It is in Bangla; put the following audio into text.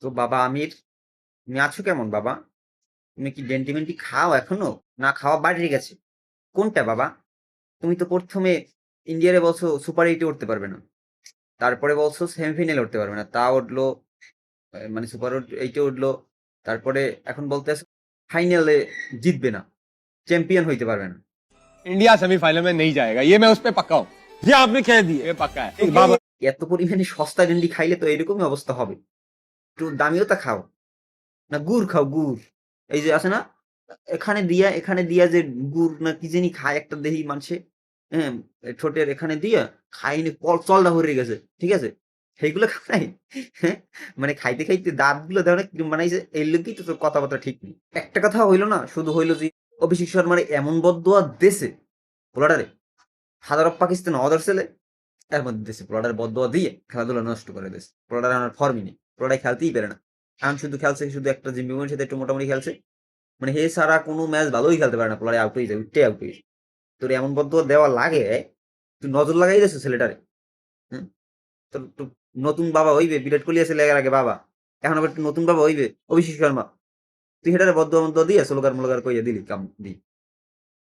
তো বাবা আমির, তুমি আছো কেমন বাবা? তুমি কি ডেন্টিমেন্টি খাও এখনো, না খাওয়া বাড়িয়ে গেছে? কোনটা বাবা? তুমি তো প্রথমে ইন্ডিয়ারে বলছো সুপার এইটে উঠতে পারবে না, তারপরে বলছো সেমিফাইনালে উঠতে পারবে না, তা উঠলো, মানে সুপার এইটে উঠলো, তারপরে এখন বলতেছে ফাইনালে জিতবে না, চ্যাম্পিয়ন হইতে পারবে না। इंडिया सेमीफाइनल में नहीं जाएगा, ये मैं उस पर पक्का हूँ। ये आपने कह दिया, ये पक्का है। তো बाबा এত পরিমাণে সস্তা ডেন্ডি খাইলে তো এরকমই অবস্থা হবে। একটু দামিও তা খাও, না গুড় খাও গুড়। এই যে আছে না, এখানে দিয়া যে গুড় না কি জানি খায় একটা দেহি মানুষে, হ্যাঁ, ঠোঁটের এখানে দিয়া খাইনি চলটা হয়ে গেছে, ঠিক আছে, সেইগুলো খাই। হ্যাঁ, মানে খাইতে খাইতে দাঁত গুলো দেখো না কিরম বানাইছে, এই লোকই তো তোর কথাবার্তা ঠিক নেই। একটা কথা হইলো না, শুধু হইলো যে অভিষেক শর্মার এমন বদদোয়া দেশে পোলাডারে, ফাদার অফ পাকিস্তান অদার ছেলে, এর মধ্যে দেশে পোলাডার বদদোয়া দিয়ে খেলাধুলা নষ্ট করে দেশ। পোলাডার আমার ফর্মই নেই, পোলাডায় খেলতেই পারে না। এখন শুধু খেলছে, শুধু একটা জিম্বাবুয়ের সাথে একটু মোটামুটি খেলছে, মানে হে ছাড়া কোনো ম্যাচ ভালোই খেলতে পারে না, পোলারে আউট হয়ে যায়, উঠতে আউট হয়ে যায়। তোর এমন বদদোয়া দেওয়া লাগে, তুই নজর লাগাই দিয়েছো ছেলেটারে। হুম, তোর তো নতুন বাবা হইবে, বিরাট কোহলি আছে লেগার আগে বাবা, এখন আবার একটু নতুন বাবা হইবে অভিষেক শর্মা, তুই সেটারে বদদোয়া মদদোয়া দিয়ে স্লোগার মোলোগার কইয়া দিলি কাম দি।